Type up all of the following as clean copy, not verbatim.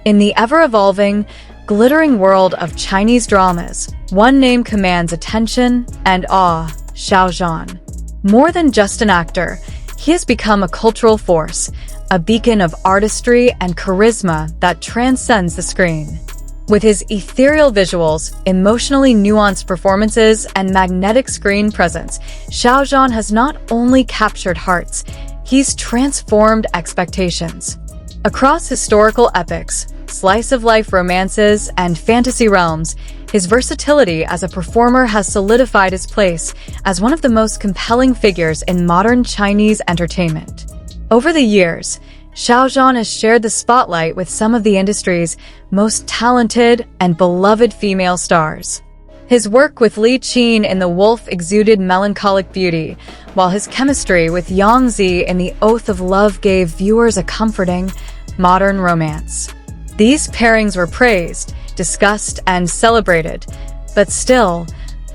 In the ever-evolving, glittering world of Chinese dramas, one name commands attention and awe: Xiao Zhan. More than just an actor, he has become a cultural force, a beacon of artistry and charisma that transcends the screen. With his ethereal visuals, emotionally nuanced performances, and magnetic screen presence, Xiao Zhan has not only captured hearts, he's transformed expectations. Across historical epics, slice-of-life romances, and fantasy realms, his versatility as a performer has solidified his place as one of the most compelling figures in modern Chinese entertainment. Over the years, Xiao Zhan has shared the spotlight with some of the industry's most talented and beloved female stars. His work with Wuxian in The Wolf exuded melancholic beauty, while his chemistry with Wangji in The Oath of Love gave viewers a comforting, modern romance. These pairings were praised, discussed, and celebrated, but still,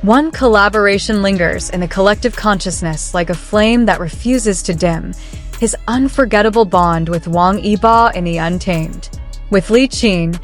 one collaboration lingers in the collective consciousness like a flame that refuses to dim: his unforgettable bond with Wang Yibo in the Untamed. With Wuxian,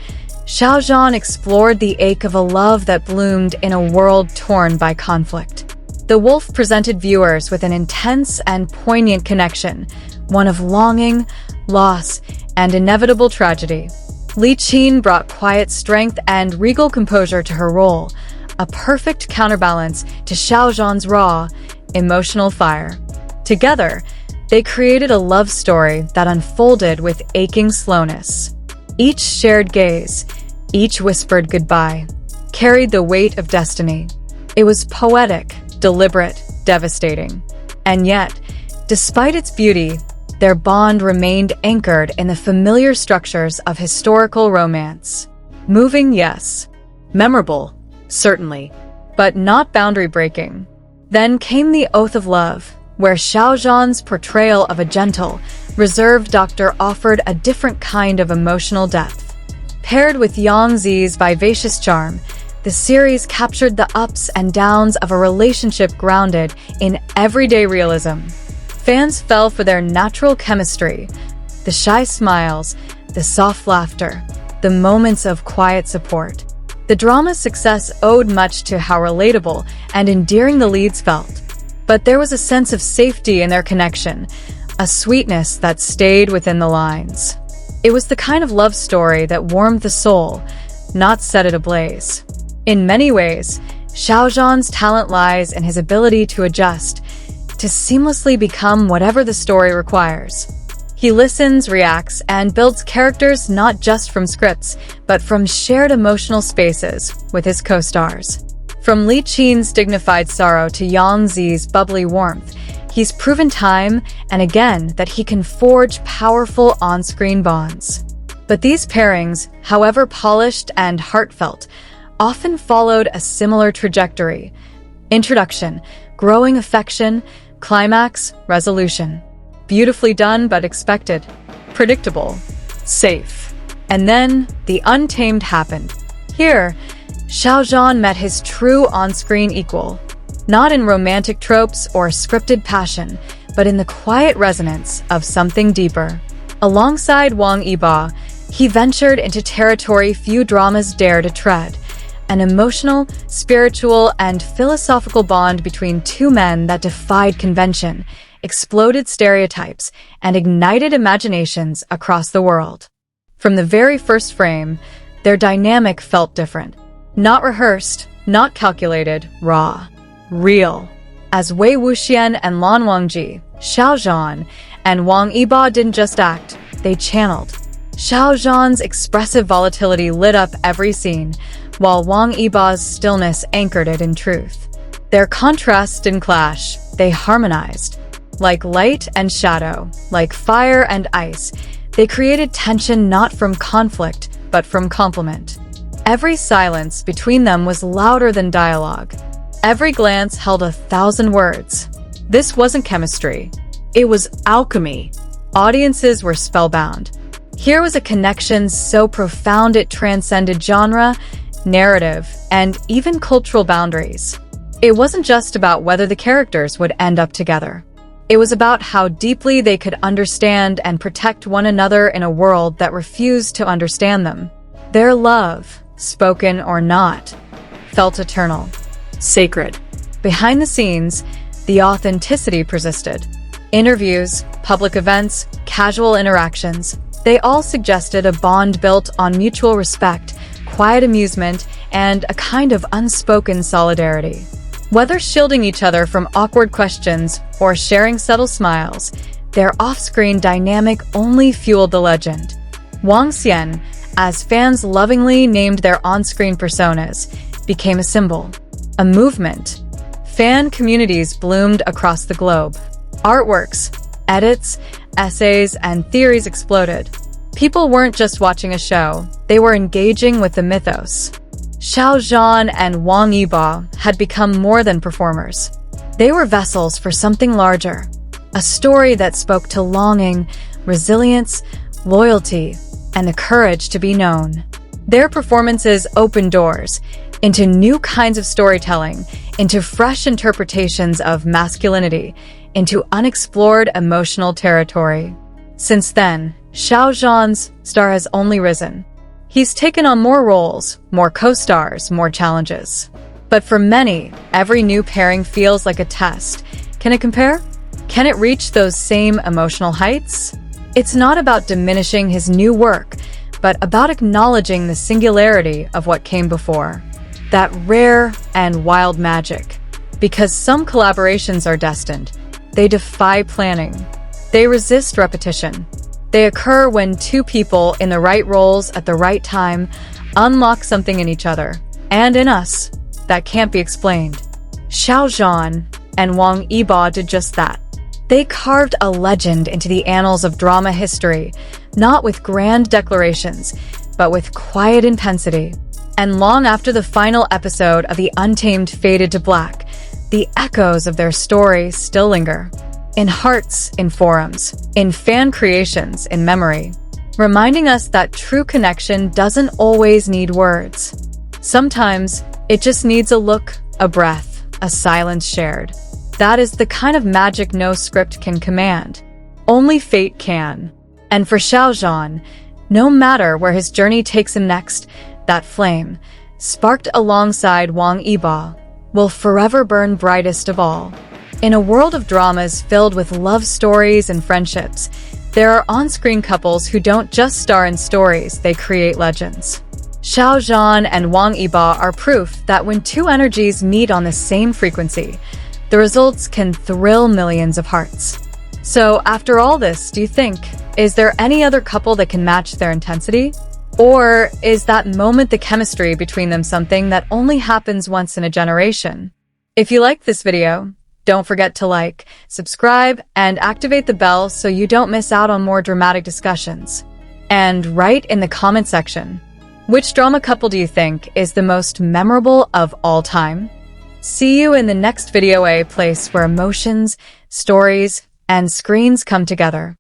Xiao Zhan explored the ache of a love that bloomed in a world torn by conflict. The Wolf presented viewers with an intense and poignant connection, one of longing, loss, and inevitable tragedy. Wuxian brought quiet strength and regal composure to her role, a perfect counterbalance to Xiao Zhan's raw, emotional fire. Together, they created a love story that unfolded with aching slowness. Each shared gaze, each whispered goodbye, carried the weight of destiny. It was poetic, deliberate, devastating. And yet, despite its beauty, their bond remained anchored in the familiar structures of historical romance. Moving, yes. Memorable, certainly. But not boundary-breaking. Then came The Oath of Love, where Xiao Zhan's portrayal of a gentle, reserved doctor offered a different kind of emotional depth. Paired with Wangji's vivacious charm, the series captured the ups and downs of a relationship grounded in everyday realism. Fans fell for their natural chemistry, the shy smiles, the soft laughter, the moments of quiet support. The drama's success owed much to how relatable and endearing the leads felt. But there was a sense of safety in their connection, a sweetness that stayed within the lines. It was the kind of love story that warmed the soul, not set it ablaze. In many ways, Xiao Zhan's talent lies in his ability to adjust, to seamlessly become whatever the story requires. He listens, reacts, and builds characters not just from scripts, but from shared emotional spaces with his co-stars. From Wuxian's dignified sorrow to Wangji's bubbly warmth, he's proven time and again that he can forge powerful on-screen bonds. But these pairings, however polished and heartfelt, often followed a similar trajectory: introduction, growing affection, climax, resolution. Beautifully done but expected. Predictable. Safe. And then, the Untamed happened. Here, Xiao Zhan met his true on-screen equal. Not in romantic tropes or scripted passion, but in the quiet resonance of something deeper. Alongside Wang Yibo, he ventured into territory few dramas dare to tread: an emotional, spiritual, and philosophical bond between two men that defied convention, exploded stereotypes, and ignited imaginations across the world. From the very first frame, their dynamic felt different. Not rehearsed, not calculated, raw. Real. As Wei Wuxian and Lan Wangji, Xiao Zhan, and Wang Yibo didn't just act, they channeled. Xiao Zhan's expressive volatility lit up every scene, while Wang Yibo's stillness anchored it in truth. Their contrasts didn't clash, they harmonized. Like light and shadow, like fire and ice, they created tension not from conflict, but from complement. Every silence between them was louder than dialogue. Every glance held 1,000 words. This wasn't chemistry. It was alchemy. Audiences were spellbound. Here was a connection so profound it transcended genre, narrative, and even cultural boundaries. It wasn't just about whether the characters would end up together. It was about how deeply they could understand and protect one another in a world that refused to understand them. Their love, spoken or not, felt eternal, sacred. Behind the scenes, the authenticity persisted. Interviews, public events, casual interactions, they all suggested a bond built on mutual respect, quiet amusement, and a kind of unspoken solidarity. Whether shielding each other from awkward questions or sharing subtle smiles, their off-screen dynamic only fueled the legend. WangXian, as fans lovingly named their on-screen personas, became a symbol, a movement. Fan communities bloomed across the globe. Artworks, edits, essays, and theories exploded. People weren't just watching a show, they were engaging with the mythos. Xiao Zhan and Wang Yibo had become more than performers. They were vessels for something larger, a story that spoke to longing, resilience, loyalty, and the courage to be known. Their performances opened doors into new kinds of storytelling, into fresh interpretations of masculinity, into unexplored emotional territory. Since then, Xiao Zhan's star has only risen. He's taken on more roles, more co-stars, more challenges. But for many, every new pairing feels like a test. Can it compare? Can it reach those same emotional heights? It's not about diminishing his new work, but about acknowledging the singularity of what came before. That rare and wild magic. Because some collaborations are destined. They defy planning. They resist repetition. They occur when two people in the right roles at the right time unlock something in each other, and in us, that can't be explained. Xiao Zhan and Wang Yibo did just that. They carved a legend into the annals of drama history, not with grand declarations, but with quiet intensity. And long after the final episode of the Untamed faded to black, the echoes of their story still linger. In hearts, in forums, in fan creations, in memory, reminding us that true connection doesn't always need words. Sometimes, it just needs a look, a breath, a silence shared. That is the kind of magic no script can command. Only fate can. And for Xiao Zhan, no matter where his journey takes him next, that flame, sparked alongside Wang Yibo, will forever burn brightest of all. In a world of dramas filled with love stories and friendships, there are on-screen couples who don't just star in stories, they create legends. Xiao Zhan and Wang Yibo are proof that when two energies meet on the same frequency, the results can thrill millions of hearts. So after all this, do you think, is there any other couple that can match their intensity? Or is that moment the chemistry between them something that only happens once in a generation? If you liked this video, don't forget to like, subscribe, and activate the bell so you don't miss out on more dramatic discussions. And write in the comment section, which drama couple do you think is the most memorable of all time? See you in the next video, a place where emotions, stories, and screens come together.